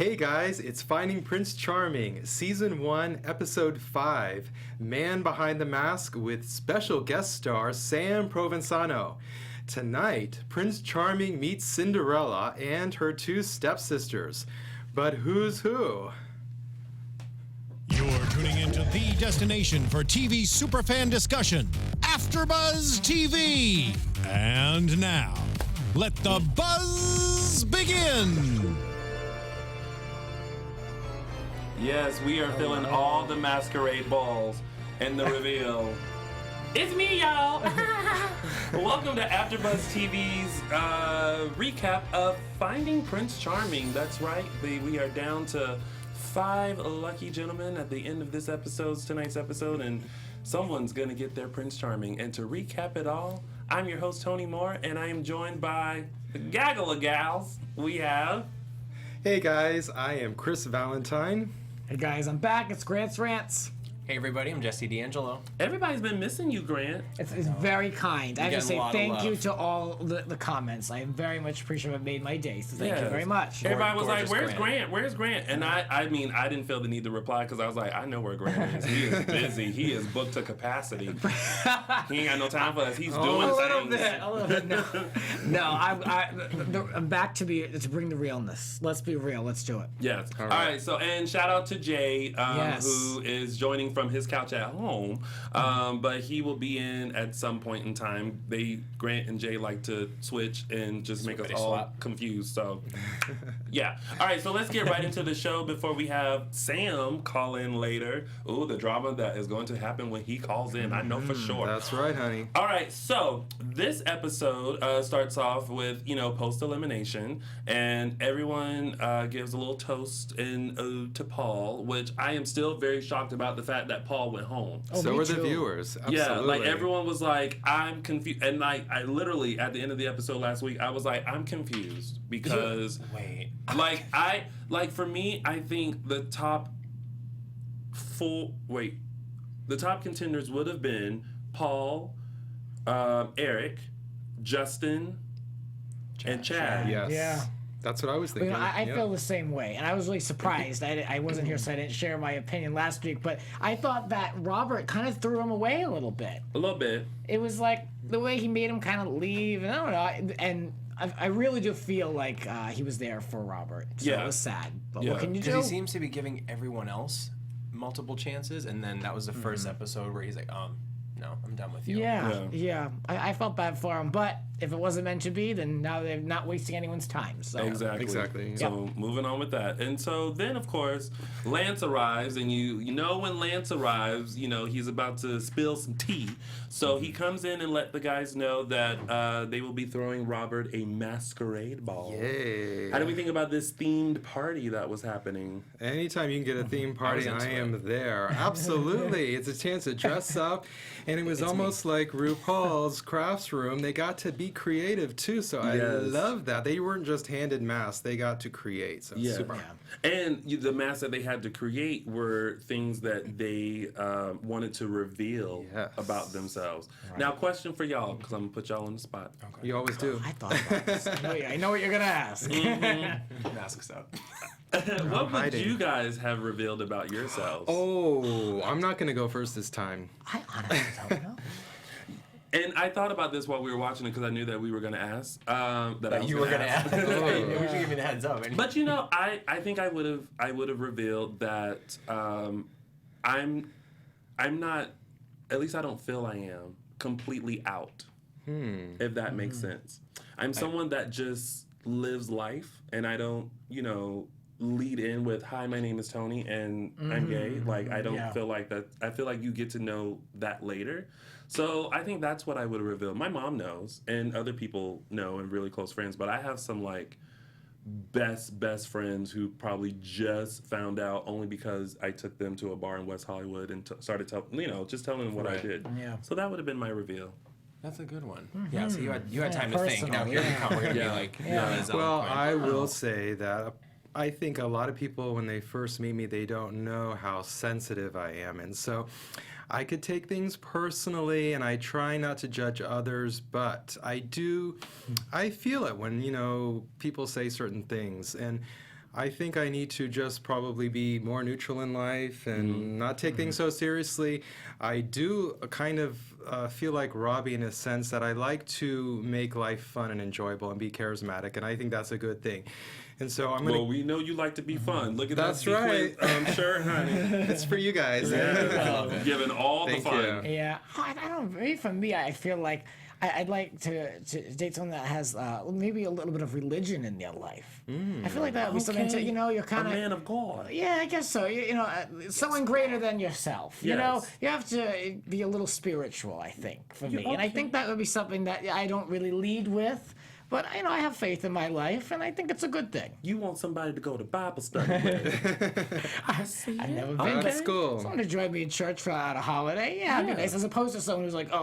Hey guys, it's Finding Prince Charming, Season 1, Episode 5, Man Behind the Mask with special guest star Sam Provenzano. Tonight, Prince Charming meets Cinderella and her two stepsisters. But who's who? You're tuning into the destination for TV superfan discussion, AFTERBUZZ TV. And now, let the buzz begin. Yes, we are filling all the Masquerade balls and the reveal. It's me, y'all. Welcome to AFTERBUZZ TV's recap of Finding Prince Charming. That's right, we are down to 5 lucky gentlemen at the end of tonight's episode, and someone's gonna get their Prince Charming. And to recap it all, I'm your host Tony Moore, and I am joined by the gaggle of gals. We have. Hey guys, I am Chris Valentine. Hey guys, I'm back. It's Grant's Rants. Hey everybody, I'm Jesse D'Angelo. Everybody's been missing you, Grant. It's very kind. I have to say getting a lot of thank you love. to all the comments. I very much appreciate it. Made my day, so thank you very much. Everybody was like, Gorgeous "Where's Grant. Grant? Where's Grant?" And I mean, I didn't feel the need to reply because I was like, I know where Grant is. He is busy. He is booked to capacity. He ain't got no time for us. He's doing a little things. bit. No. I'm back to bring the realness. Let's be real. Let's do it. Yes. All right. So, and shout out to Jay, Yes. who is joining from his couch at home. But he will be in at some point in time. Grant and Jay like to switch and just make us all swap. confused. So, yeah. All right. So let's get right into the show before we have Sam call in later. Ooh, the drama that is going to happen when he calls in. I know for sure. That's right, honey. All right, so this episode starts off with, post-elimination, and everyone gives a little toast and ode to Paul, which I am still very shocked about the fact that Paul went home. So me were the too. viewers. Absolutely. Yeah, like everyone was like, I'm confused. And like, I literally, at the end of the episode last week, I was like, I'm confused because, Wait. for me, I think the top the top contenders would have been Paul, Eric, Justin, and Chad. Yes. Yeah. That's what I was thinking. I Yeah. feel the same way, and I was really surprised. I wasn't here, so I didn't share my opinion last week. But I thought that Robert kind of threw him away a little bit. A little bit. It was like the way he made him kind of leave, and I don't know. And I really do feel like he was there for Robert. So Yeah. it was sad. But Yeah. what can you Because do? he seems to be giving everyone else multiple chances, and then that was the first episode where he's like, no, I'm done with you. Yeah. I felt bad for him, but if it wasn't meant to be, then now they're not wasting anyone's time. So Exactly. Yeah. So moving on with that. And so then, of course, Lance arrives, and you know when Lance arrives, he's about to spill some tea. So he comes in and let the guys know that they will be throwing Robert a masquerade ball. Yay. How do we think about this themed party that was happening? Anytime you can get a theme party, into I am there. Absolutely. It's a chance to dress up. And it was almost like RuPaul's Crafts Room. They got to be creative, too. So I Yes. love that. They weren't just handed masks. They got to create. So Yeah. super. And the masks that they had to create were things that they wanted to reveal Yes. about themselves. Now, question for y'all, because I'm going to put y'all on the spot. You always do. I thought about this. I know what you're gonna ask. Masks up. What would hiding. you guys have revealed about yourselves? Oh, I'm not going to go first this time. I honestly don't know. And I thought about this while we were watching it because I knew that we were going to ask. That I was You were gonna ask. We Oh. should give me the heads up. But I think I would have revealed that I'm not, at least I don't feel I am completely out. If that makes sense. I'm someone that just lives life, and I don't lead in with, hi, my name is Tony and I'm gay. Like, I don't feel like that. I feel like you get to know that later. So I think that's what I would have revealed. My mom knows, and other people know, and really close friends, but I have some like best friends who probably just found out only because I took them to a bar in West Hollywood and started just telling them what I Right. did. Yeah. So that would have been my reveal. That's a good one. Yeah, so you had time to think. Personal, Now here we come. We're going to Yeah. be like, Well, I will say that I think a lot of people, when they first meet me, they don't know how sensitive I am. And so I could take things personally, and I try not to judge others, but I feel it when, people say certain things. And I think I need to just probably be more neutral in life and not take things so seriously. I do kind of feel like Robbie in a sense that I like to make life fun and enjoyable and be charismatic, and I think that's a good thing. And so I'm gonna. Well, we know you like to be fun. Look at That's that right. Shirt, honey. It's for you guys. Giving all Thank the fun. you. Yeah, I don't. Maybe for me, I feel like I'd like to date someone that has maybe a little bit of religion in their life. I feel like that would be something to, you're kind A of man of God. Yeah, I guess so. Someone greater than yourself. You know, Yes. you have to be a little spiritual, I think, for me. And I think that would be something that I don't really lead with. But, I have faith in my life, and I think it's a good thing. You want somebody to go to Bible study with. I've never been. That's But cool. someone to join me in church for a holiday, yeah, it'd be nice. As opposed to someone who's like,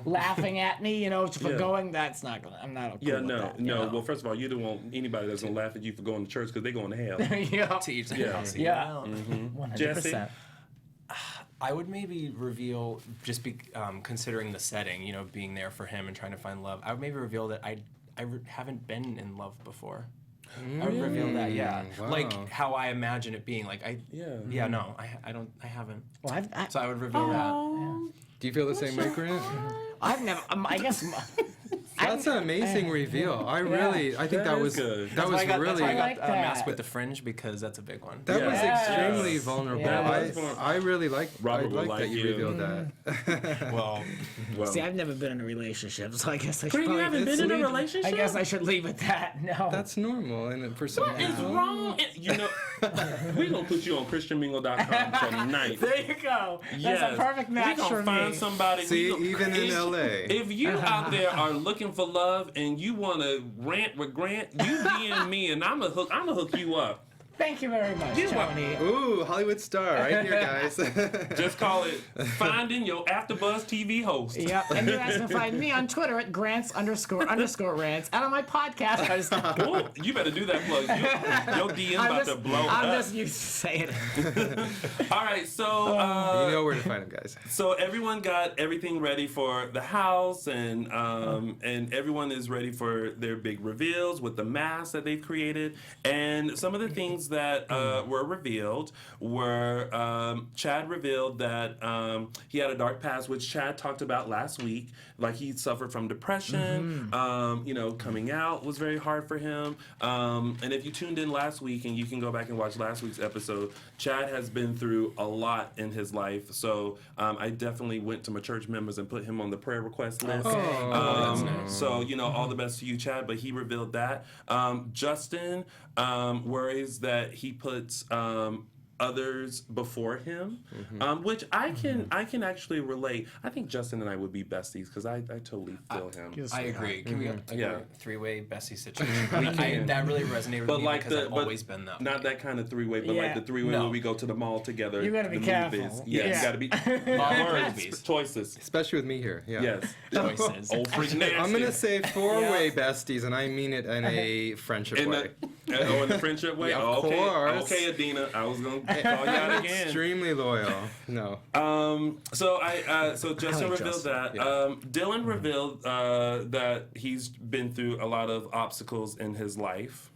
laughing at me, for going. That's not gonna. I'm not. Cool Yeah, with no, that, no. Well, first of all, you don't want anybody that's gonna laugh at you for going to church because they're going to hell. yeah. To each Yeah. house. Yeah. Jesse? 100%. I would maybe reveal, just considering the setting, being there for him and trying to find love. I would maybe reveal that I haven't been in love before. I would reveal that, yeah. Wow. Like how I imagine it being. Like I haven't. Well, So I would reveal that. Do you feel the same way, Grant? I've never. I guess. That's an amazing reveal. I think that That is was good. that was That's really why I got like that. Mask with the Fringe, because that's a big one. that was Yes. extremely vulnerable. Yes. I really like Robert would like that like you you. revealed that. Well, Well, See, I've never been in a relationship, so I guess I should. Grant, you probably haven't been in a leave- relationship? I guess I should leave it at no. That's normal, and for some What is wrong? We're going to put you on ChristianMingle.com tonight. There you go. That's a perfect match We're for gonna find me. somebody. See, even in LA. If you out there are looking for love and you want to rant with Grant, you DM me and I'm gonna hook you up. Thank you very much, Tony. Ooh, Hollywood star right here, guys. Just call it Finding Your AfterBuzz TV Host. Yep, and you guys can find me on Twitter at Grants__rants, and on my podcast. Ooh, you better do that plug. Your DM about to blow I'm up. just used to saying it. All right, so You know where to find him, guys. so everyone got everything ready for the house, and everyone is ready for their big reveals with the masks that they've created. And some of the things that were revealed were Chad revealed that he had a dark past, which Chad talked about last week. Like he suffered from depression. Coming out was very hard for him. And if you tuned in last week, and you can go back and watch last week's episode, Chad has been through a lot in his life. So I definitely went to my church members and put him on the prayer request list. that's nice. So, all the best to you, Chad. But he revealed that. Justin worries that he puts others before him, which I can actually relate. I think Justin and I would be besties because I totally feel him. I agree. Can we get Yeah. a three-way bestie situation? That really resonated with But me like because I've but always been that way. not that kind of three-way, but Yeah. like the three-way No. where we go to the mall together. You gotta be the careful. movies. Yeah, Yeah. you gotta be movies. choices. Especially with me here. Yeah. Yes. Choices. Old freak nasty. I'm gonna say four-way besties, and I mean it in a friendship in way. in the friendship way. Yeah, of okay, course. okay, Adina. I was gonna call you out again. Extremely loyal. No. So Justin like revealed Justin. that. Dylan revealed that he's been through a lot of obstacles in his life,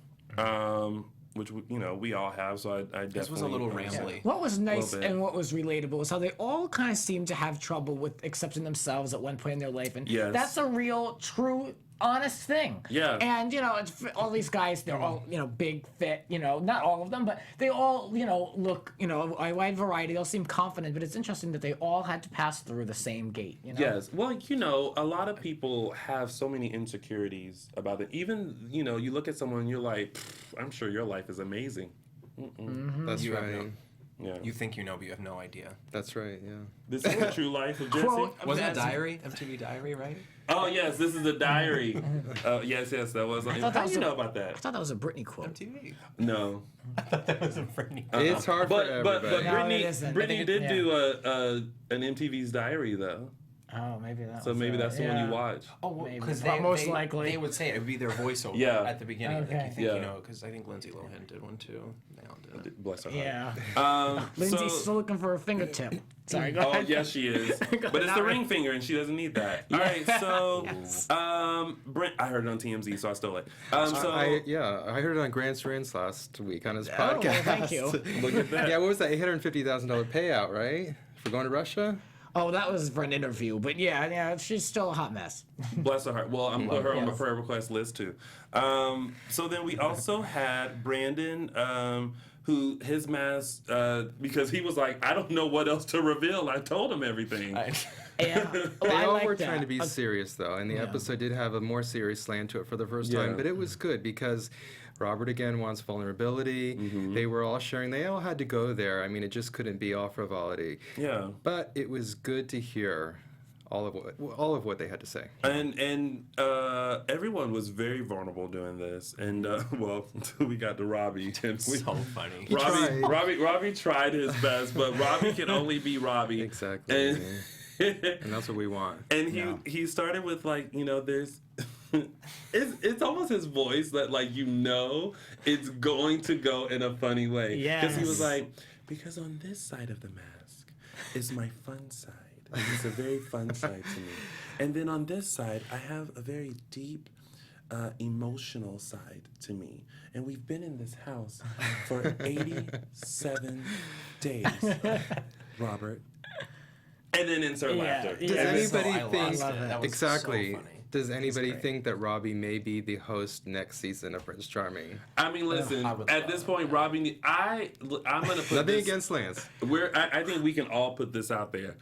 which we all have. So I definitely. This was a little rambly. What was nice Little bit. and what was relatable was how they all kind of seemed to have trouble with accepting themselves at one point in their life, and Yes. that's a real, true, honest thing. Yeah. And it's, all these guys, they're all big, fit. Not all of them, but they all look a wide variety. They all seem confident, but it's interesting that they all had to pass through the same gate. Yes. Well, a lot of people have so many insecurities about it. Even, you look at someone and you're like, I'm sure your life is amazing. That's You have right. no- Yeah. You think you know, but you have no idea. That's right. Yeah. This is the true life of Jesse. Quote, Was it that's- Diary? MTV Diary, right? Oh, yes, this is a diary. Yes, that was. thought How that do was you a- know about I that? thought that was a Britney quote. MTV. No. That was a Britney. It's hard for But everybody. No, it Brittany isn't. Brittany did Yeah. do an MTV's Diary though. Oh, maybe that. So was maybe that's the one yeah. you watch. Oh, Maybe. because Well, most likely. they would say it would be their voiceover Yeah. at the beginning. Like, Okay. you think Yeah. you know, because I think Lindsay Lohan did one too. They all did it. Bless her heart. Yeah. Lindsay's so- still looking for a fingertip. Sorry, go Oh ahead. yes, she is. But it's the Not ring finger, and she doesn't need that. All right, so Brent, I heard it on TMZ, so I stole it. I heard it on Grant Rutter last week on his podcast. well, thank you. Look at that. Yeah, what was that? $850,000 payout, right? For going to Russia? Oh, that was for an interview, but yeah, she's still a hot mess. Bless her heart. Well, I'm putting her on my prayer request list too. So then we also had Brandon, who his mask, because he was like, I don't know what else to reveal. I told him everything. Yeah. They I all like were that. trying to be serious, though, and the episode did have a more serious slant to it for the first Yeah. time, but it was good because Robert again wants vulnerability. Mm-hmm. They were all sharing. They all had to go there. I mean, it just couldn't be all frivolity. Yeah. But it was good to hear all of what they had to say. And everyone was very vulnerable doing this. And well, until we got to Robbie. And So funny. Robbie tried his best, but Robbie can only be Robbie. Exactly. And, And that's what we want. and he started with like, there's it's almost his voice that like it's going to go in a funny way. Because he was Yes. like, because on this side of the mask is my fun side. It's a very fun side to me. And then on this side, I have a very deep, emotional side to me. And we've been in this house for 87 days, Robert. And then insert laughter. Does Yeah. anybody I think lost it. That was exactly? so funny. Does anybody think that Robbie may be the host next season of Prince Charming? I mean, listen. I would At love this point, Robbie, I'm gonna put Nothing this. against Lance. I think we can all put this out there.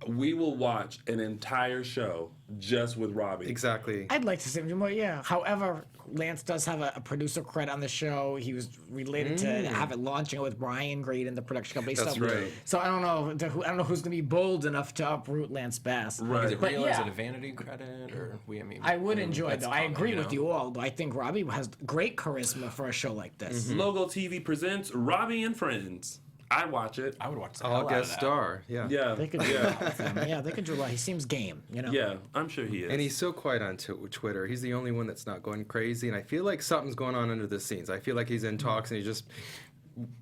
We will watch an entire show just with Robbie. Exactly. I'd like to see him do more, yeah. However, Lance does have a producer credit on the show. He was related to have it launching it with Brian Grade in the production company. That's so, right. So I don't know who's gonna be bold enough to uproot Lance Bass. Right. Is it But real? Is yeah. it a vanity credit? Or I would enjoy it that's though. I common, agree with know? you all. I think Robbie has great charisma for a show like this. Logo TV presents Robbie and Friends. I watch it. I would watch the All hell out of guest that. star. Yeah. Yeah. They could do a lot with him. Yeah, they could do a lot. He seems game, you know. Yeah, I'm sure he is. And he's so quiet on Twitter. He's the only one that's not going crazy. And I feel like something's going on under the scenes. I feel like he's in talks and he's just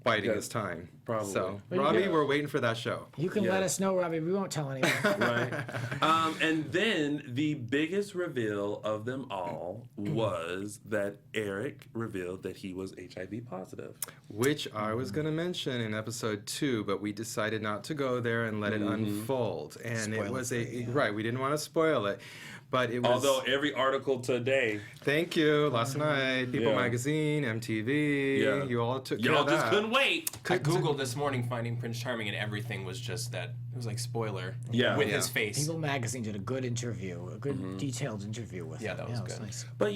biding Yeah, his time. probably. So, But Robbie, yeah. we're waiting for that show. You can let us know, Robbie. We won't tell anyone. right? And then the biggest reveal of them all was that Eric revealed that he was HIV positive. Which I was going to mention in episode 2, but we decided not to go there and let it unfold. And it was right, we didn't want to spoil it. But it was. Although every article today, Thank you. Last night, People Yeah. Magazine, MTV, Yeah. you all took care y'all of just that. couldn't wait. I googled this morning Finding Prince Charming, and everything was just that. It was like spoiler. Yeah. With Yeah. his face. People Magazine did a good interview, a good detailed interview with Yeah, him. that was it good. nice. But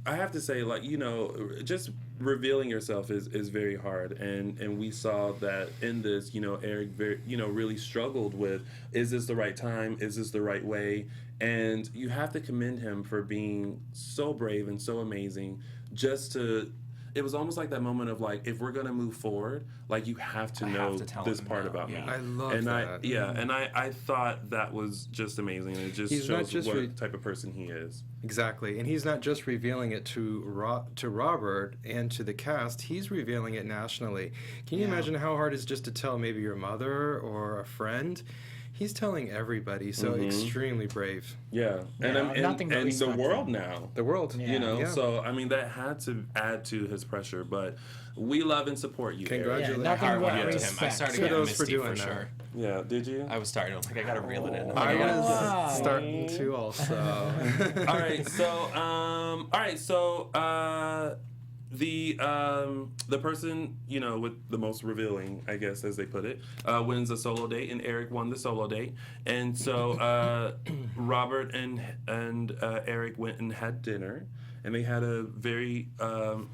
I have to say, like, just revealing yourself is very hard, and we saw that in this. Eric really struggled with, is this the right time? Is this the right way? And you have to commend him for being so brave and so amazing. It was almost like that moment of like, if we're gonna move forward, like you have to know to tell this him part now, about yeah. me. I love and that. I thought that was just amazing. And it just He's not shows just what type of person he is. Exactly. And he's not just revealing it to Robert and to the cast, he's revealing it nationally. Can you imagine how hard it is just to tell maybe your mother or a friend? He's telling everybody, so extremely brave. Yeah, nothing but and the respect world for him. now, The world. Yeah. Yeah. So I mean, that had to add to his pressure, but we love and support you. Eric. Congratulations. Yeah, nothing Heart but went out to him. I respect. started Kudos getting for misty doing for that. sure. Yeah, did you? I was starting. I gotta reel it in. I was Wow. starting to also. All right, so the person with the most revealing, I guess, as they put it, wins a solo date, and Eric won the solo date, and so Robert and Eric went and had dinner. And they had a very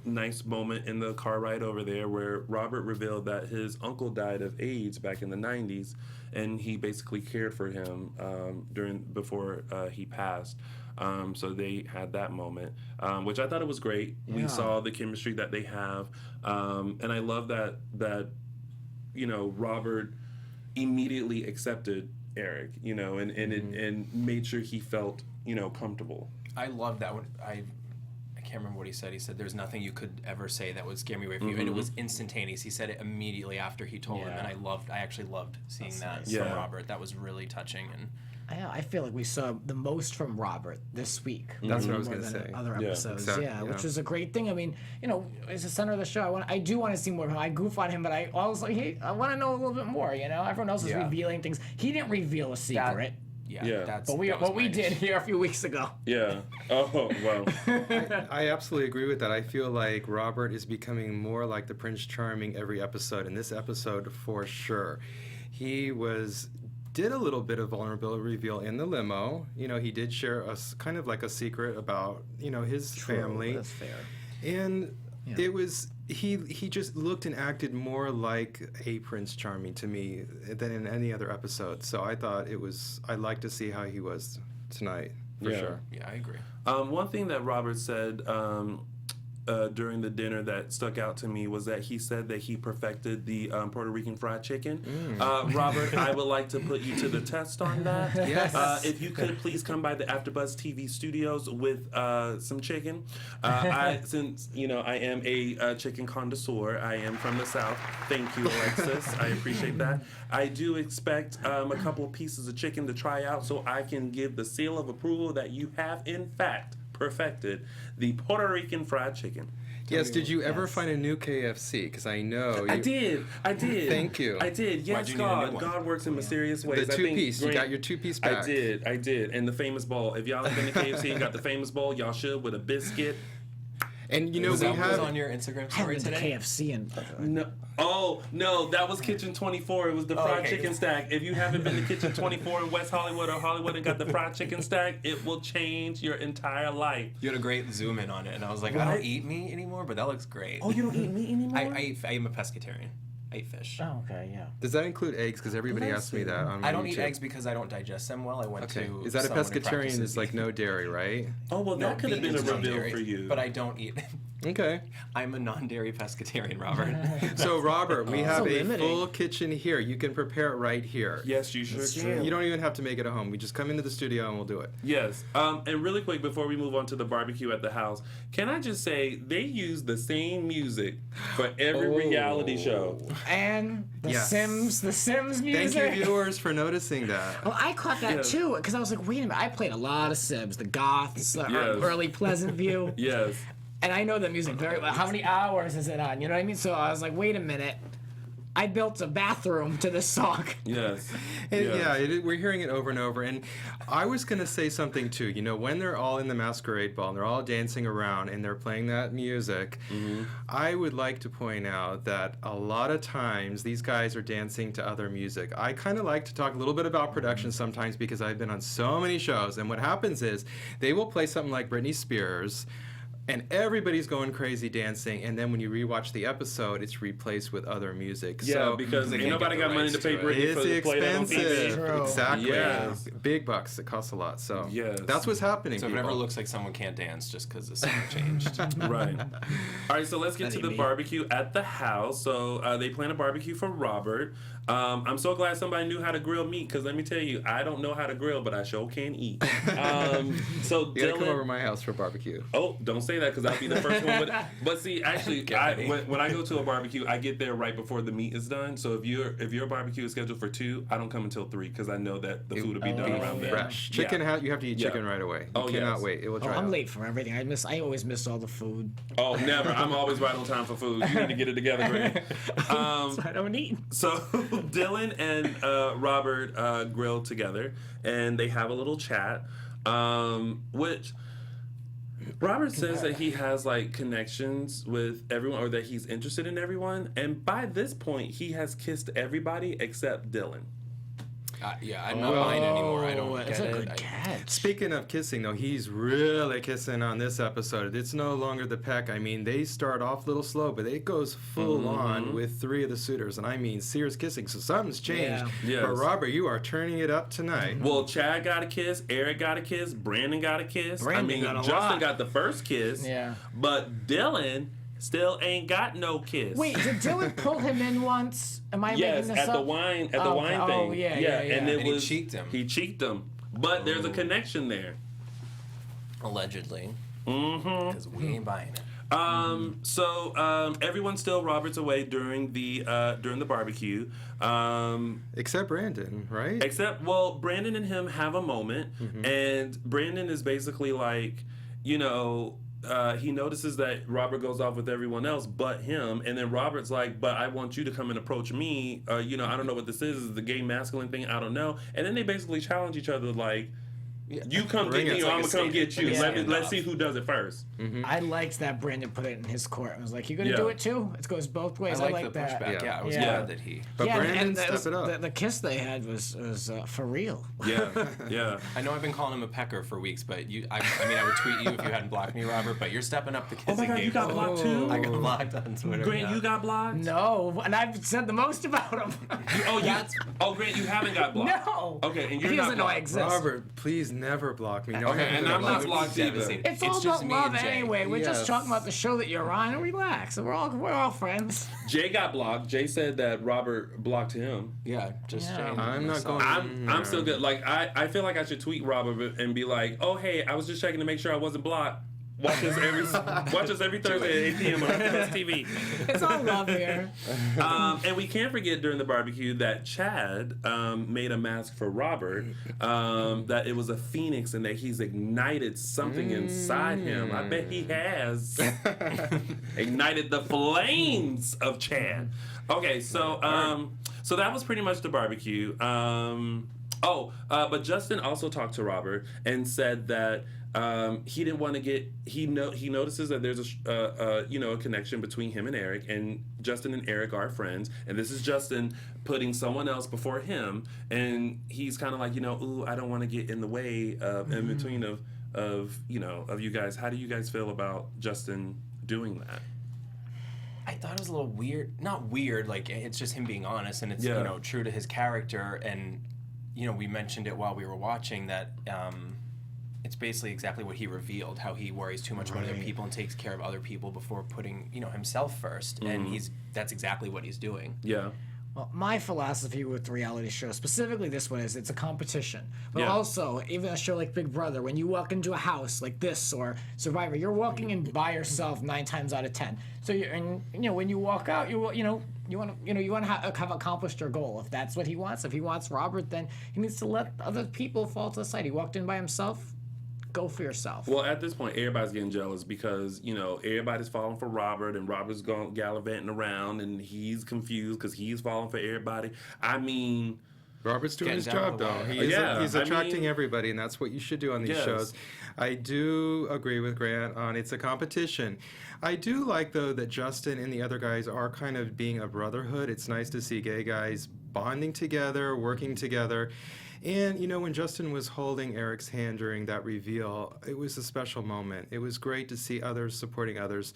nice moment in the car ride over there where Robert revealed that his uncle died of AIDS back in the 90s, and he basically cared for him before he passed. So they had that moment, which I thought it was great. We saw the chemistry that they have, and I love that Robert immediately accepted Eric, you know, and made sure he felt, you know, comfortable. I love that one. I can't remember what he said. He said, "There's nothing you could ever say that would scare me away from you," and it was instantaneous. He said it immediately after he told him, and I actually loved seeing that from Robert. That was really touching. And I feel like we saw the most from Robert this week. That's what I was more going to than say. Other Yeah, episodes, exactly, which was a great thing. I mean, you know, as the center of the show, I do want to see more of him. I goof on him, but I always like, hey, I want to know a little bit more. You know, everyone else is revealing things. He didn't reveal a secret. That's But we did here a few weeks ago. Yeah. Oh, wow. I absolutely agree with that. I feel like Robert is becoming more like the Prince Charming every episode. In this episode, for sure, he did a little bit of vulnerability reveal in the limo. You know, he did share kind of like a secret about, you know, his family. That's fair. And it was he just looked and acted more like a Prince Charming to me than in any other episode. So I thought I'd like to see how he was tonight for sure. Yeah, I agree. One thing that Robert said during the dinner that stuck out to me was that he said that he perfected the Puerto Rican fried chicken. Robert, I would like to put you to the test on that. Yes. If you could please come by the AfterBuzz TV studios with some chicken. Since you know I am a chicken connoisseur, I am from the South. Thank you, Alexis. I appreciate that. I do expect a couple of pieces of chicken to try out so I can give the seal of approval that you have in fact perfected the Puerto Rican fried chicken. Yes, did you ever find a new KFC? Because I know I did. Thank you. I did. Yes, Why'd you need a new God. one? God works in mysterious ways. The I think two-piece. You Grant- got your two-piece back. I did. And the famous bowl. If y'all have been to KFC and got the famous bowl, y'all should with a biscuit. And you know, Was we that have on your Instagram I story went to today? KFC and No. Oh, no, that was Kitchen 24. It was the fried okay. chicken stack. If you haven't been to Kitchen 24 in West Hollywood or Hollywood and got the fried chicken stack, it will change your entire life. You had a great zoom in on it, and I was like, I Right? don't eat meat anymore, but that looks great. Oh, you don't eat meat anymore? I am a pescatarian. I eat fish. oh, okay, yeah. Does that include eggs? Because everybody asks me that on my I don't eat YouTube. eggs because I don't digest them well. I went Okay. to Is that a someone who pescatarian? practices Is like no dairy, right? Oh, well, that could have been a vegan's no reveal dairy, for you. But I don't eat. Okay. I'm a non-dairy pescatarian, Robert. So, Robert, we have a limiting. full kitchen here. You can prepare it right here. Yes, you sure can. You don't even have to make it at home. We just come into the studio and we'll do it. Yes. And really quick, before we move on to the barbecue at the house, can I just say they use the same music for every reality show. And the Yes. Sims music. Thank you, viewers, for noticing that. Well, I caught that Yes. too, because I was like, wait a minute, I played a lot of Sims, the Goths, Yes. early Pleasant View. Yes. And I know the music very well. How many hours is it on? You know what I mean? So I was like, wait a minute. I built a bathroom to this song. Yes. And Yes. we're hearing it over and over. And I was going to say something too. You know, when they're all in the Masquerade Ball and they're all dancing around and they're playing that music, I would like to point out that a lot of times these guys are dancing to other music. I kind of like to talk a little bit about production sometimes because I've been on so many shows. And what happens is they will play something like Britney Spears, and everybody's going crazy dancing, and then when you rewatch the episode, it's replaced with other music. Yeah, So because ain't can't nobody get the got money rights to pay to it. Britney it's for play that on TV. expensive. True. Exactly. Yes. Big bucks. It costs a lot. So Yes. that's what's happening. So it people. never looks like someone can't dance just because the song changed. Right. All right, so let's get to the barbecue at the house. So they plan a barbecue for Robert. I'm so glad somebody knew how to grill meat because let me tell you, I don't know how to grill, but I sure can eat. So You gotta come over Dylan. to my house for barbecue. Oh, don't say that because I'll be the first one. But see, actually, Get ready. when I go to a barbecue, I get there right before the meat is done. So if your barbecue is scheduled for 2, I don't come until 3 because I know that the food will be done around there. Fresh chicken. Yeah. You have to eat Yeah. chicken right away. You Oh, cannot yes. wait. It will Oh, dry I'm out. late for everything. I always miss all the food. Oh, never. I'm always right on time for food. You need to get it together, Grant. So I don't eat. So Dylan and Robert grill together, and they have a little chat, which Robert says that he has like connections with everyone, or that he's interested in everyone, and by this point, he has kissed everybody except Dylan. Yeah, I'm not mine anymore. I don't That's get a it. good catch. Speaking of kissing, though, he's really kissing on this episode. It's no longer the peck. I mean, they start off a little slow, but it goes full on with 3 of the suitors, and I mean serious kissing. So something's changed. Yeah. But Yes. Robert, you are turning it up tonight. Well, Chad got a kiss, Eric got a kiss, Brandon got a kiss. Brandon got a Justin lot. got the first kiss. Yeah. But Dylan still ain't got no kiss. Wait, did Dylan pull him in once? Am I Yes, making this at up? the wine thing. Oh, yeah. And it And he was cheeked him. He cheeked him, but there's a connection there. Allegedly. Mm-hmm. Because we ain't buying it. So everyone still Robert's away during the barbecue. Except Brandon, right? Except, well, Brandon and him have a moment, and Brandon is basically like, you know, he notices that Robert goes off with everyone else but him, and then Robert's like, but I want you to come and approach me. You know, I don't know what this is. Is it the gay masculine thing? I don't know. And then they basically challenge each other like, you come Bring get it. me, It's or like I'm a gonna come get you. stand- Let's see who does it first. I liked that Brandon put it in his court. I was like, you gonna Yeah. do it too? It goes both ways. I like the that. pushback. Yeah, I was Yeah. glad that he. But Brandon, and step it up. The kiss they had was for real. Yeah, yeah. I know I've been calling him a pecker for weeks, but I mean, I would tweet you if you hadn't blocked me, Robert. But you're stepping up the kissing Oh my God, game. you got blocked too? I got blocked on Twitter. Grant, yeah. you got blocked? No, and I've said the most about him. Grant, you haven't got blocked. No. Okay, and you're he not doesn't know I blocked. exist. Robert, please never block me. No, Okay, and I'm not blocked either. Devastating. It's all just about me love and Jay. anyway. We're Yes. just talking about the show that you're on. And relax. We're all friends. Jay got blocked. Jay said that Robert blocked him. Yeah, just Yeah. Jane. I'm not going. I'm still good. Like I feel like I should tweet Robert and be like, oh hey, I was just checking to make sure I wasn't blocked. Watch us every Thursday at 8 p.m. on AFTERBUZZ TV. It's all love here. And we can't forget during the barbecue that Chad made a mask for Robert. That it was a phoenix and that he's ignited something inside him. I bet he has ignited the flames of Chad. Okay, so so that was pretty much the barbecue. But Justin also talked to Robert and said that he didn't want to get. He notices that there's a connection between him and Eric, and Justin and Eric are friends, and this is Justin putting someone else before him, and he's kind of like, ooh, I don't want to get in the way in between of you guys. How do you guys feel about Justin doing that? I thought it was a little weird. Not weird, like it's just him being honest, and it's Yeah. True to his character. And we mentioned it while we were watching that. It's basically exactly what he revealed, how he worries too much about other people and takes care of other people before putting, himself first. And that's exactly what he's doing. Yeah. Well, my philosophy with reality shows, specifically this one, is it's a competition. But Yeah. also, even a show like Big Brother, when you walk into a house like this or Survivor, you're walking in by yourself 9 times out of 10. So when you walk out, you want to have accomplished your goal. If that's what he wants, if he wants Robert, then he needs to let other people fall to the side. He walked in by himself. Go for yourself. Well, at this point, everybody's getting jealous because, everybody's falling for Robert and Robert's going gallivanting around and he's confused because he's falling for everybody. I mean... Robert's doing his Getting down job, the though. wire. He's attracting everybody, and that's what you should do on these Yes. shows. I do agree with Grant on it's a competition. I do like, though, that Justin and the other guys are kind of being a brotherhood. It's nice to see gay guys bonding together, working together. And, when Justin was holding Eric's hand during that reveal, it was a special moment. It was great to see others supporting others.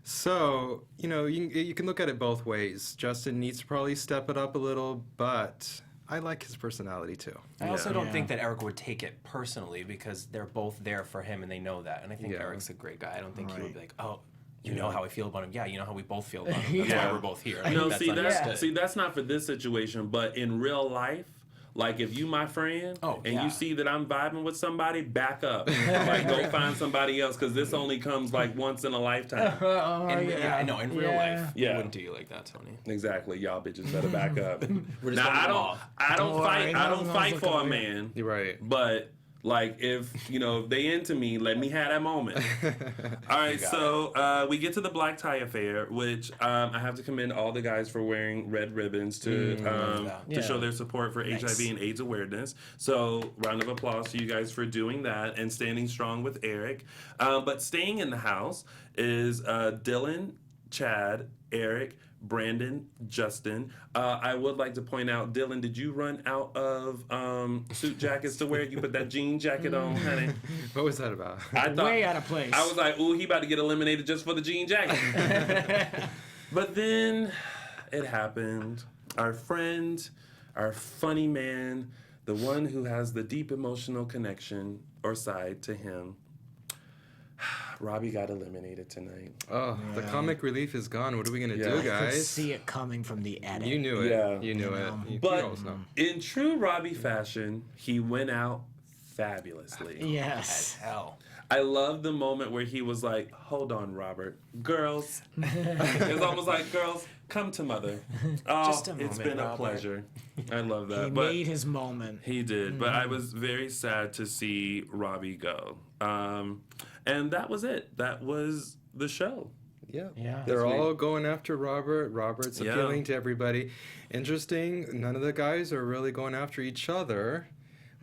So, you can look at it both ways. Justin needs to probably step it up a little, but I like his personality, too. I also don't think that Eric would take it personally because they're both there for him and they know that. And I think Eric's a great guy. I don't think he would be like, oh, you know how I feel about him. Yeah, you know how we both feel about him. That's why we're both here. I think No, that's see, understood. that's not for this situation, but in real life, like if you my friend you see that I'm vibing with somebody, back up. Like go find somebody else because this only comes like once in a lifetime. I know. In real life, Yeah. I wouldn't do you like that, Tony. Exactly, y'all bitches better back up. We're just Now letting them off. I don't worry, no fight one's for a looking man. You're right. But like if if they into me, let me have that moment. All right, so we get to the black tie affair, which I have to commend all the guys for wearing red ribbons to show their support for HIV and AIDS awareness. So round of applause to you guys for doing that and standing strong with Eric. But staying in the house is Dylan, Chad, Eric, Brandon, Justin. I would like to point out, Dylan, did you run out of suit jackets to wear? You put that jean jacket on, honey. What was that about? I thought, Way out of place. I was like, ooh, he about to get eliminated just for the jean jacket. But then it happened. Our friend, our funny man, the one who has the deep emotional connection or side to him, Robbie got eliminated tonight. Oh, the comic relief is gone. What are we gonna do, I could guys? see it coming from the edit. You knew it. Yeah. You knew it. You But always know. in true Robbie fashion, he went out fabulously. Yes. Hell. I love the moment where he was like, "Hold on, Robert. Girls." It's almost like, "Girls, come to mother." Oh, Just a it's moment, been a Robert. pleasure. I love that. He but made his moment. he did. But I was very sad to see Robbie go. And that was it. That was the show. Yeah. Yeah. They're Sweet. all going after Robert. Robert's Yeah. appealing to everybody. Interesting. None of the guys are really going after each other,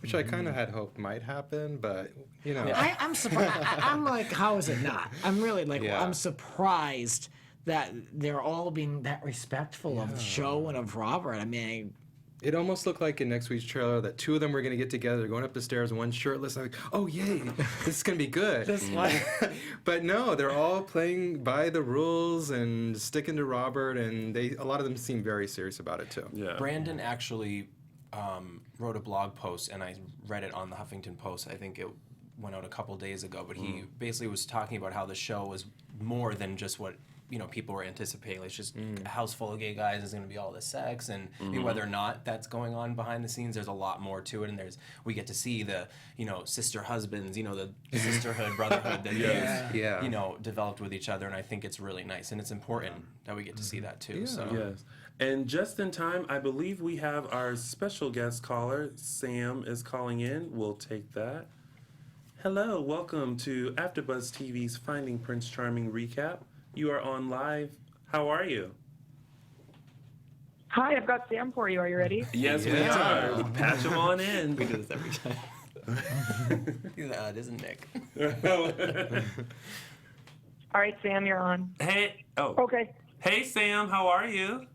which I kind of had hoped might happen, but you know. I'm surprised. I'm like, how is it not? I'm really like, Yeah. I'm surprised that they're all being that respectful of the show and of Robert. I mean, It almost looked like in next week's trailer that two of them were going to get together, going up the stairs, one shirtless. I'm like, oh, yay, this is going to be good. But no, they're all playing by the rules and sticking to Robert, and a lot of them seem very serious about it, too. Yeah. Brandon actually wrote a blog post, and I read it on the Huffington Post. I think it went out a couple days ago, but he basically was talking about how the show was more than just what people were anticipating. It's just a house full of gay guys. There's going to be all this sex, and whether or not that's going on behind the scenes, there's a lot more to it. And we get to see the sister husbands, the sisterhood, brotherhood that they've developed with each other. And I think it's really nice, and it's important that we get to see that too. So Yes. And just in time, I believe we have our special guest caller. Sam is calling in. We'll take that. Hello, welcome to AfterBuzz TV's Finding Prince Charming recap. You are on live. How are you? Hi, I've got Sam for you. Are you ready? Yes, we are. Patch him on in. we do this every time. It isn't Nick. All right, Sam, you're on. Hey. Oh. Okay. Hey, Sam. How are you?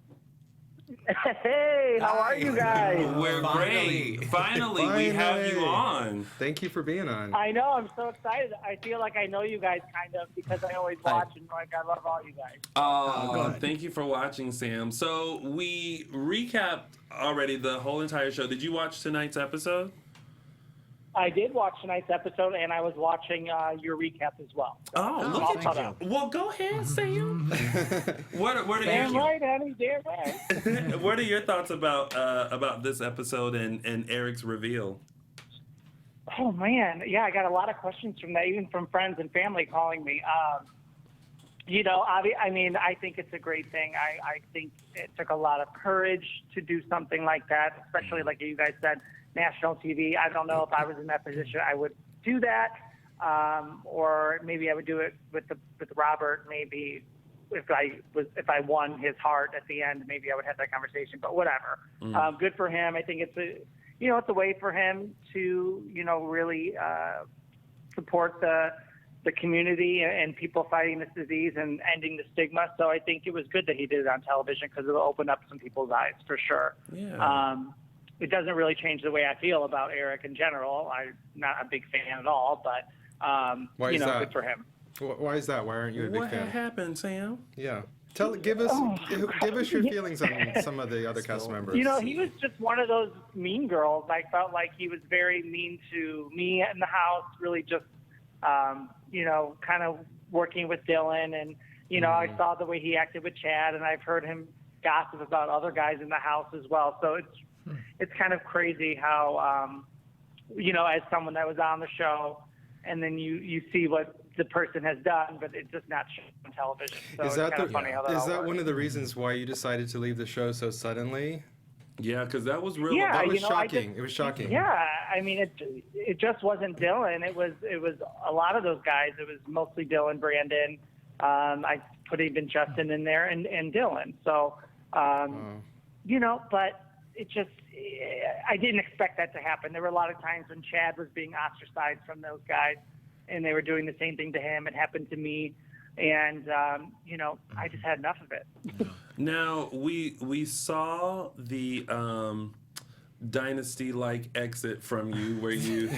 Hey, how are you guys? We're Finally. great. Finally, we have you on. Thank you for being on. I know, I'm so excited. I feel like I know you guys kind of because I always watch and I love all you guys. Oh, thank you for watching, Sam. So we recapped already the whole entire show. Did you watch tonight's episode? I did watch tonight's episode and I was watching your recap as well. Oh, look all at caught you. up. Well, go ahead, Sam. what are Damn your right, honey, damn right. What are your thoughts about this episode and Eric's reveal? Oh, man. Yeah, I got a lot of questions from that, even from friends and family calling me. I think it's a great thing. I think it took a lot of courage to do something like that, especially like you guys said, national TV. I don't know if I was in that position, I would do that, or maybe I would do it with Robert. Maybe if I won his heart at the end, maybe I would have that conversation. But whatever. Good for him. I think it's a way for him to really support the community and people fighting this disease and ending the stigma. So I think it was good that he did it on television because it'll open up some people's eyes for sure. Yeah. It doesn't really change the way I feel about Eric in general. I'm not a big fan at all, but Why is that? good for him. Why is that? Why aren't you a big What fan? happened, Sam? Yeah. Give us your feelings on some of the other cast members. He was just one of those mean girls. I felt like he was very mean to me in the house, really just, kind of working with Dylan. And, I saw the way he acted with Chad, and I've heard him gossip about other guys in the house as well. So it's kind of crazy how, as someone that was on the show, and then you see what the person has done, but it's just not shown on television. So Is it's that kind of funny how that all works. one of the reasons why you decided to leave the show so suddenly? Yeah, because that was real. Yeah, That was I shocking. just- It was shocking. Yeah, I mean, it just wasn't Dylan. It was a lot of those guys. It was mostly Dylan, Brandon. I put even Justin in there and Dylan. So, but it just, I didn't expect that to happen. There were a lot of times when Chad was being ostracized from those guys, and they were doing the same thing to him. It happened to me, and I just had enough of it. Now we saw the dynasty-like exit from you, where you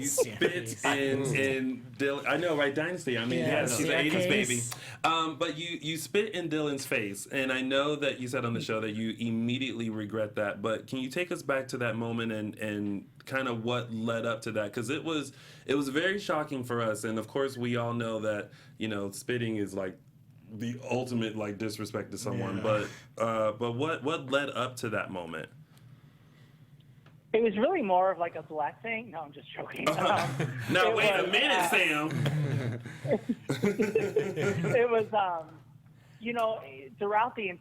spit in Dylan. I know, right? Dynasty. I mean, yeah, she's an '80s baby. But you spit in Dylan's face, and I know that you said on the show that you immediately regret that. But can you take us back to that moment and kind of what led up to that? Because it was very shocking for us, and of course we all know that spitting is like the ultimate like disrespect to someone. Yeah. But what led up to that moment? It was really more of like a blessing. No, I'm just joking. Now wait a minute, Sam. It was, throughout the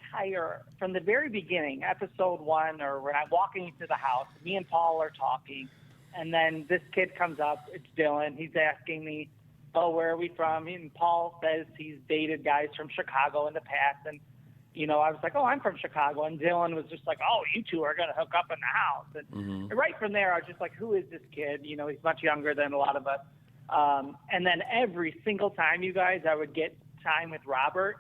from the very beginning, episode 1, or when I'm walking into the house, me and Paul are talking, and then this kid comes up. It's Dylan. He's asking me, "Oh, where are we from?" And Paul says he's dated guys from Chicago in the past, and I was like, "Oh, I'm from Chicago," and Dylan was just like, "Oh, you two are gonna hook up in the house." And right from there, I was just like, "Who is this kid?" He's much younger than a lot of us. And then every single time, you guys, I would get time with Robert.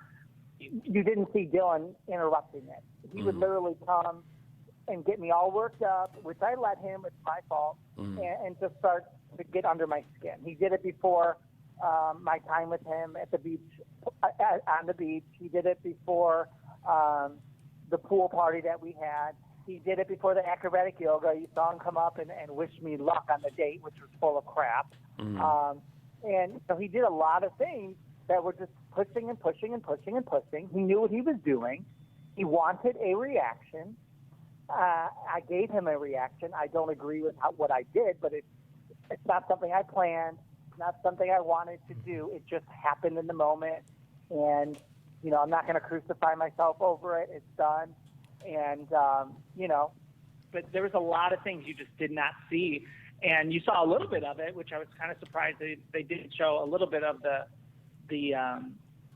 You didn't see Dylan interrupting it. He would literally come and get me all worked up, which I let him. It's my fault, and just start to get under my skin. He did it before my time with him at the beach, on the beach. He did it before the pool party that we had. He did it before the acrobatic yoga. You saw him come up and wish me luck on the date, which was full of crap. And so he did a lot of things that were just pushing and pushing and pushing and pushing. He knew what he was doing. He wanted a reaction. I gave him a reaction. I don't agree with what I did, but it's not something I planned, not something I wanted to do. It just happened in the moment. And, I'm not going to crucify myself over it. It's done. And, but there was a lot of things you just did not see. And you saw a little bit of it, which I was kind of surprised they did show a little bit of the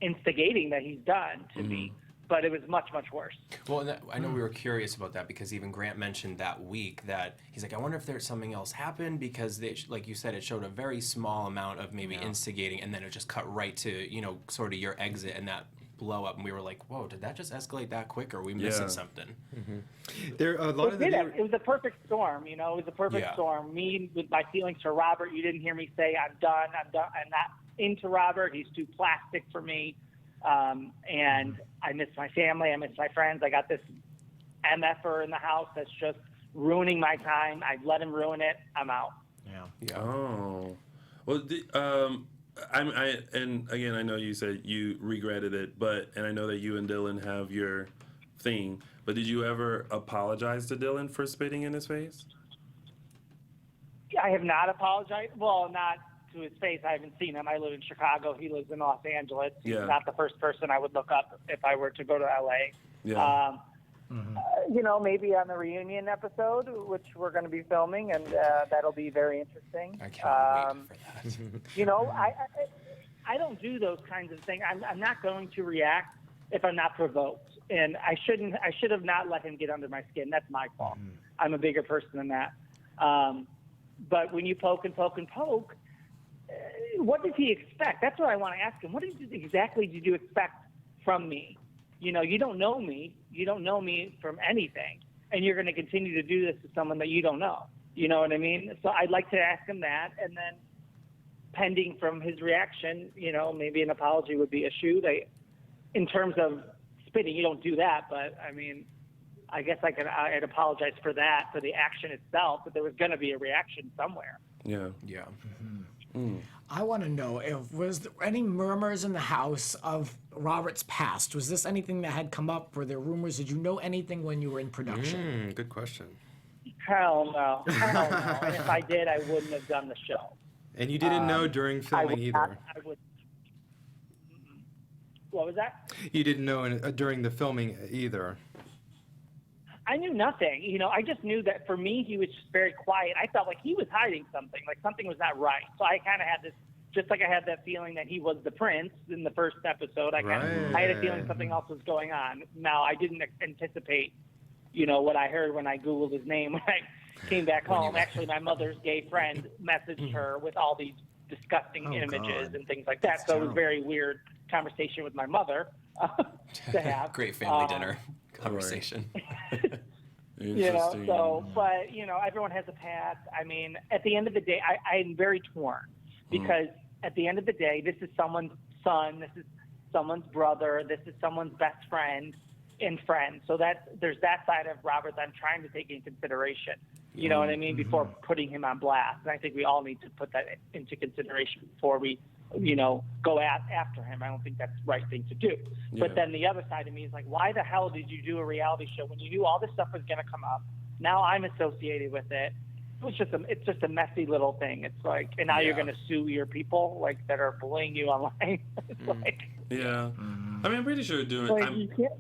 instigating that he's done to me. But it was much, much worse. Well, and I know we were curious about that because even Grant mentioned that week that he's like, I wonder if there's something else happened because, like you said, it showed a very small amount of maybe instigating, and then it just cut right to, sort of your exit and that blow up. And we were like, whoa, did that just escalate that quick, or are we missing something? There are a lot it was a perfect storm, It was a perfect storm. Me, with my feelings for Robert, you didn't hear me say, I'm done. I'm not into Robert. He's too plastic for me. And I miss my family. I miss my friends. I got this MFer in the house that's just ruining my time. I let him ruin it. I'm out. Yeah. Oh. Well, and again, I know you said you regretted it, and I know that you and Dylan have your thing, but did you ever apologize to Dylan for spitting in his face? I have not apologized. Well, not to his face. I haven't seen him. I live in Chicago. He lives in Los Angeles. He's not the first person I would look up if I were to go to LA. Yeah. Maybe on the reunion episode, which we're going to be filming, and that'll be very interesting. I can't wait for that. I don't do those kinds of things. I'm not going to react if I'm not provoked, and I should have not let him get under my skin. That's my fault. I'm a bigger person than that. But when you poke and poke and poke, what did he expect? That's what I want to ask him. What exactly did you expect from me? You don't know me. You don't know me from anything. And you're going to continue to do this to someone that you don't know. You know what I mean? So I'd like to ask him that. And then pending from his reaction, maybe an apology would be issued. In terms of spitting, you don't do that. But, I guess I'd apologize for that, for the action itself. But there was going to be a reaction somewhere. Yeah. Yeah. I want to know was there any murmurs in the house of Robert's past? Was this anything that had come up? Were there rumors? Did you know anything when you were in production? Good question. Hell no. And if I did, I wouldn't have done the show. And you didn't know during filming either? What was that? You didn't know during the filming either? I knew nothing. I just knew that for me, he was just very quiet. I felt like he was hiding something, like something was not right. So I kind of had this, just like I had that feeling that he was the prince in the first episode. I had a feeling something else was going on. Now, I didn't anticipate, what I heard when I Googled his name when I came back home. Actually, my mother's gay friend messaged her with all these disgusting images and things like that. That's so it was a very weird conversation with my mother to have. Great family dinner conversation. You know, so, but, you know, everyone has a path. I mean, at the end of the day, I'm very torn because at the end of the day, this is someone's son, this is someone's brother, this is someone's best friend and friend. So there's that side of Robert that I'm trying to take into consideration. You know what I mean? Before putting him on blast. And I think we all need to put that into consideration before we, you know, go after him. I don't think that's the right thing to do. Yeah. But then the other side of me is like, why the hell did you do a reality show when you knew all this stuff was going to come up? Now I'm associated with it. It's just a messy little thing. It's like, and now you're going to sue your people like that are bullying you online. It's like, yeah. I mean, I'm pretty sure you can't.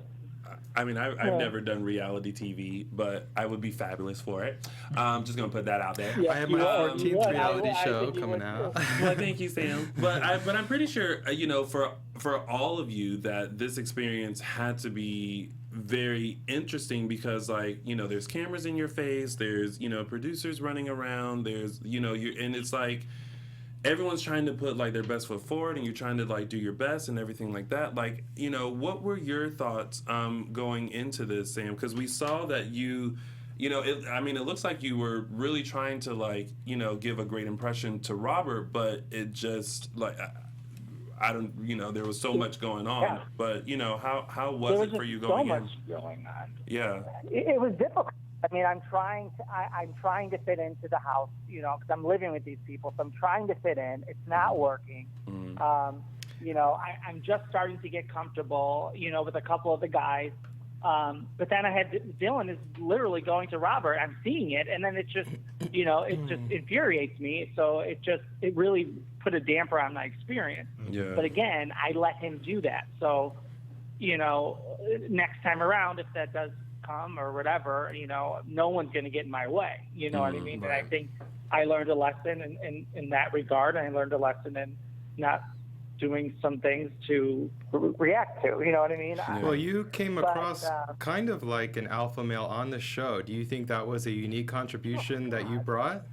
I've never done reality TV, but I would be fabulous for it. Just gonna put that out there. I have my 14th reality show coming out. Well, thank you, Sam. But I'm pretty sure, you know, for all of you, that this experience had to be very interesting because, like, you know, there's cameras in your face, there's, you know, producers running around, there's, you know, and it's like everyone's trying to put like their best foot forward, and you're trying to like do your best and everything like that. Like, you know, what were your thoughts going into this, Sam? Because we saw that you know, it looks like you were really trying to, like, you know, give a great impression to Robert, but it just like I don't, you know, there was so much going on. Yeah. But you know, how was it for you going in? So much going on. Yeah. It was difficult. I mean, I'm trying to fit into the house, you know, because I'm living with these people. So I'm trying to fit in. It's not working. You know, I'm just starting to get comfortable, you know, with a couple of the guys. But then I had Dylan is literally going to Robert. I'm seeing it, and then it just, you know, it just infuriates me. So it really put a damper on my experience. Yeah. But again, I let him do that. So, you know, next time around, if that does come or whatever, you know, no one's going to get in my way. You know what I mean? Right. And I think I learned a lesson in that regard. I learned a lesson in not doing some things to react to. You know what I mean? Well, you came across kind of like an alpha male on the show. Do you think that was a unique contribution that you brought?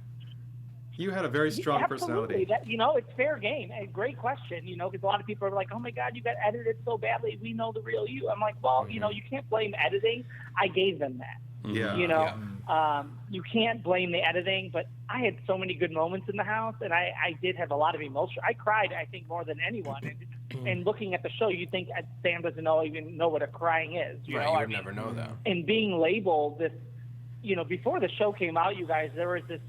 You had a very strong personality. That, you know, it's fair game. A great question, you know, because a lot of people are like, oh, my God, you got edited so badly. We know the real you. I'm like, well, you know, you can't blame editing. I gave them that. Yeah. You know, you can't blame the editing, but I had so many good moments in the house, and I did have a lot of emotion. I cried, I think, more than anyone. And looking at the show, you think Sam doesn't even know what a crying is. You know? You would never know that. And being labeled this, you know, before the show came out, you guys, there was this,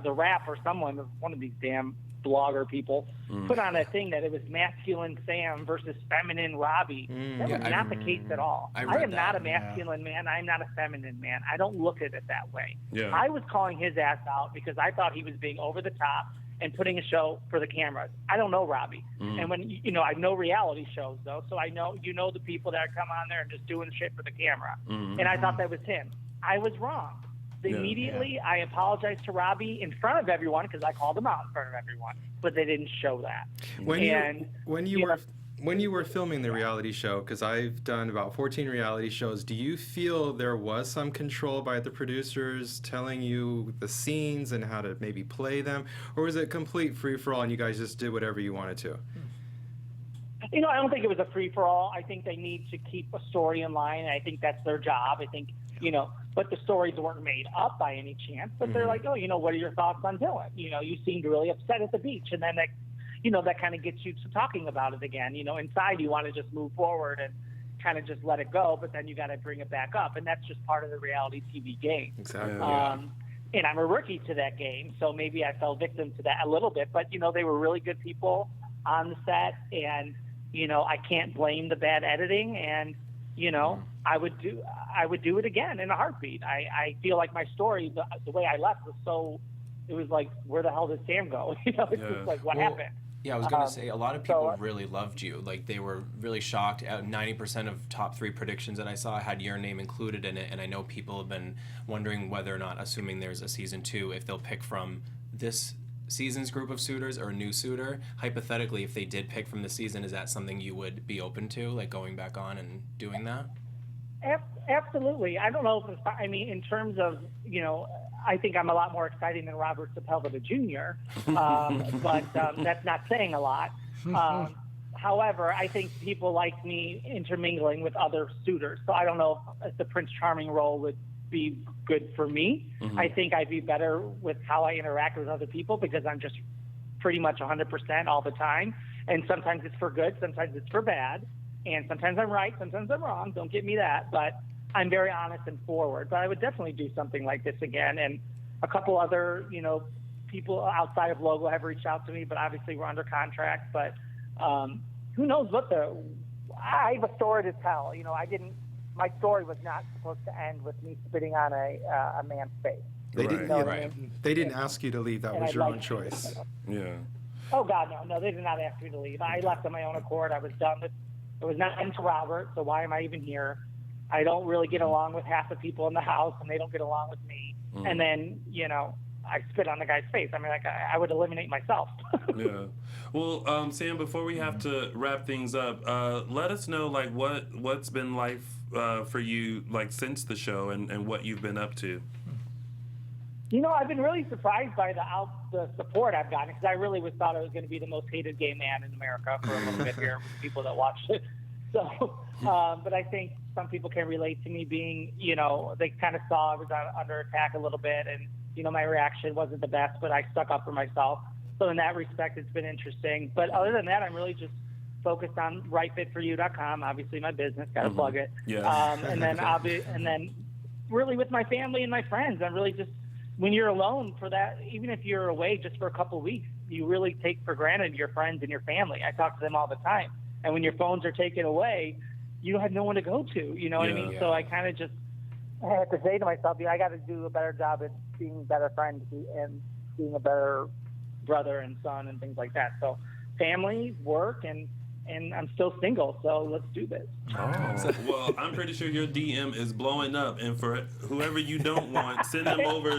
the Rap or someone, one of these damn blogger people, put on a thing that it was masculine Sam versus feminine Robbie. That was not the case at all. I am not a masculine man. I'm not a feminine man. I don't look at it that way. Yeah. I was calling his ass out because I thought he was being over the top and putting a show for the cameras. I don't know Robbie. And when, you know, I know reality shows, though, so I know, you know, the people that come on there and just doing shit for the camera. And I thought that was him. I was wrong. Immediately, I apologized to Robbie in front of everyone because I called him out in front of everyone, but they didn't show that. When you were filming the reality show, because I've done about 14 reality shows, do you feel there was some control by the producers telling you the scenes and how to maybe play them, or was it complete free-for-all and you guys just did whatever you wanted to? You know, I don't think it was a free-for-all. I think they need to keep a story in line, and I think that's their job. I think, you know, but the stories weren't made up by any chance. But they're like, oh, you know, what are your thoughts on Dylan? You know, you seemed really upset at the beach. And then that, you know, that kind of gets you to talking about it again. You know, inside you want to just move forward and kind of just let it go, but then you got to bring it back up. And that's just part of the reality TV game. Exactly. And I'm a rookie to that game, so maybe I fell victim to that a little bit. But, you know, they were really good people on the set, and, you know, I can't blame the bad editing. And, you know, I would do it again in a heartbeat. I feel like my story, the way I left was so, it was like, where the hell did Sam go? You know, it's just like, what happened? Yeah, I was going to say, a lot of people really loved you. Like, they were really shocked. 90% of top 3 predictions that I saw had your name included in it, and I know people have been wondering whether or not, assuming there's a season 2, if they'll pick from this season's group of suitors or a new suitor. Hypothetically, if they did pick from the season, is that something you would be open to, like going back on and doing that? Absolutely. I don't know if it's, I mean, in terms of, you know, I think I'm a lot more exciting than Robert Sepulveda Jr., but that's not saying a lot. However, I think people like me intermingling with other suitors. So I don't know if the Prince Charming role would be good for me. I think I'd be better with how I interact with other people because I'm just pretty much 100% all the time. And sometimes it's for good, sometimes it's for bad. And sometimes I'm right, sometimes I'm wrong. Don't get me that. But I'm very honest and forward. But I would definitely do something like this again. And a couple other, people outside of Logo have reached out to me, but obviously we're under contract. But who knows I have a story to tell. My story was not supposed to end with me spitting on a man's face. They didn't. You know what I mean? They didn't ask you to leave. That And was I'd your like own to. choice. Yeah. Oh God, no, they did not ask me to leave. I left on my own accord. I was done with. It was not into Robert, so why am I even here? I don't really get along with half the people in the house, and they don't get along with me. And then, I spit on the guy's face. I mean, I would eliminate myself. Yeah. Well, Sam, before we have to wrap things up, let us know what's been life for you since the show and what you've been up to. I've been really surprised by the support I've gotten because I really thought I was going to be the most hated gay man in America for a little bit here with people that watched it. So, but I think some people can relate to me being, they kind of saw I was under attack a little bit, and my reaction wasn't the best, but I stuck up for myself. So in that respect, it's been interesting. But other than that, I'm really just focused on rightfitforyou.com. Obviously, my business, got to plug it. Yeah. And then really with my family and my friends, I'm really just. When you're alone for that, even if you're away just for a couple of weeks, you really take for granted your friends and your family. I talk to them all the time. And when your phones are taken away, you don't have no one to go to. You know what I mean? Yeah. So I kind of I have to say to myself, I got to do a better job at being a better friend and being a better brother and son and things like that. So family, work, and I'm still single, so let's do this. Oh. Well, I'm pretty sure your DM is blowing up, and for whoever you don't want, send them over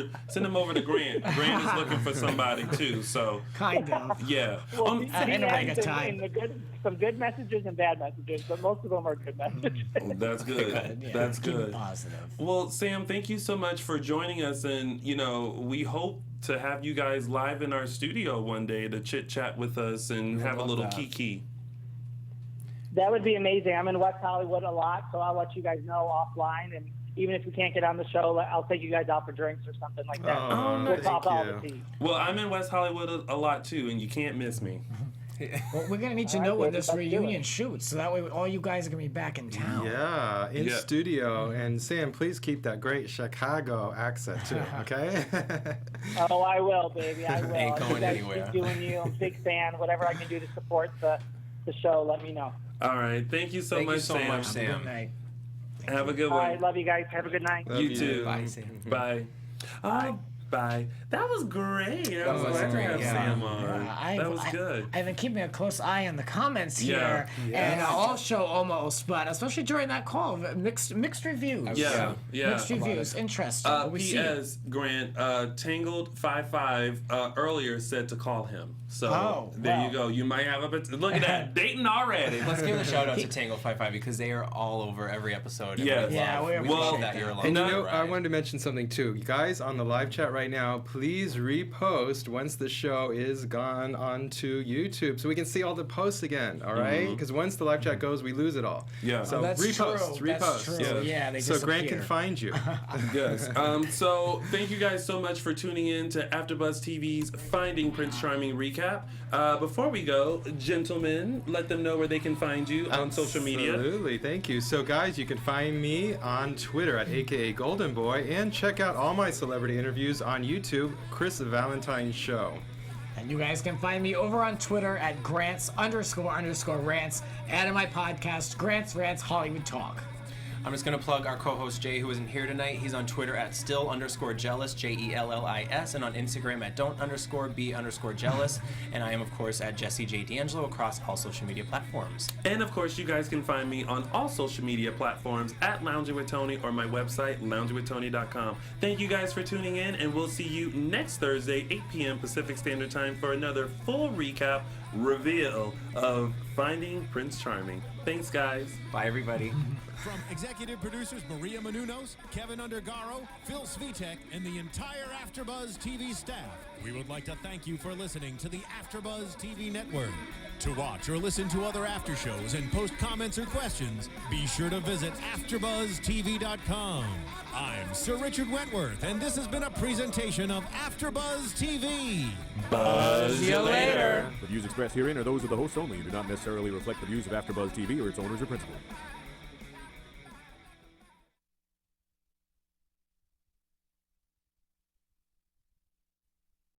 to Grant. Grant is looking for somebody too, so Kind of. yeah. Well, DMs some good messages and bad messages, but most of them are good messages. That's good. Yeah, That's keep it good. positive. Well, Sam, thank you so much for joining us, and we hope to have you guys live in our studio one day to chit chat with us and have a love little that. kiki. That would be amazing. I'm in West Hollywood a lot, so I'll let you guys know offline. And even if we can't get on the show, I'll take you guys out for drinks or something like that. Oh, We'll thank talk all you. the tea. Well, I'm in West Hollywood a lot too, and you can't miss me. Well, we're gonna need to All know right, when baby, this let's do reunion it. shoots, so that way all you guys are gonna be back in town. Yeah, in Yeah. studio. And Sam, please keep that great Chicago accent too, okay? Oh, I will, baby. I will. Ain't going You guys anywhere. keep doing you. I'm a big fan. Whatever I can do to support the show, let me know. All right, thank you so Thank much, you so Sam. much, Good Sam. night. Have a good All one. right, love you guys. Have a good night. Love You you. too. Bye, Sam. Bye. Bye. That was great. I was was glad to great, have yeah. Sam on. That was good. I've been keeping a close eye on the comments Yeah. here, and all show almost, but especially during that call, mixed reviews. Yeah, yeah. Mixed reviews. Interesting. But we see it. P.S. Grant, Tangled55 earlier said to call him. So Oh, there wow. you go. You might have look at that, dating already. Let's give a shout out to Tangle55 because they are all over every episode. and Yes. we Yeah, love- we we appreciate love that that. you're along And for you the know, I ride. wanted to mention something too. You guys on the live chat right now, please repost once the show is gone onto YouTube so we can see all the posts again, all right? Because once the live chat goes, we lose it all. Yeah. So Oh, that's repost, true. repost. That's true. Yeah. Yeah, they So Grant disappear. can find you. Yes. So thank you guys so much for tuning in to AfterBuzz TV's Finding Prince Charming recap. Before we go, gentlemen, let them know where they can find you on social media. Absolutely, thank you. So guys, you can find me on Twitter at aka Golden Boy and check out all my celebrity interviews on YouTube, Chris Valentine Show. And you guys can find me over on Twitter at Grants__rants and in my podcast, Grants Rants Hollywood Talk. I'm just going to plug our co-host Jay, who isn't here tonight. He's on Twitter at still_jealous, JELLIS, and on Instagram at don't_be_jealous. And I am, of course, at Jesse J. D'Angelo across all social media platforms. And of course, you guys can find me on all social media platforms at Lounging with Tony or my website, loungingwithtony.com. Thank you guys for tuning in, and we'll see you next Thursday, 8 p.m. Pacific Standard Time for another full recap reveal of Finding Prince Charming. Thanks, guys. Bye, everybody. From executive producers Maria Menounos, Kevin Undergaro, Phil Svitek, and the entire AfterBuzz TV staff, we would like to thank you for listening to the AfterBuzz TV network. To watch or listen to other after shows and post comments or questions, be sure to visit AfterBuzzTV.com. I'm Sir Richard Wentworth, and this has been a presentation of AfterBuzz TV. Buzz you later. The views expressed herein are those of the hosts only and do not necessarily reflect the views of AfterBuzz TV or its owners or principals.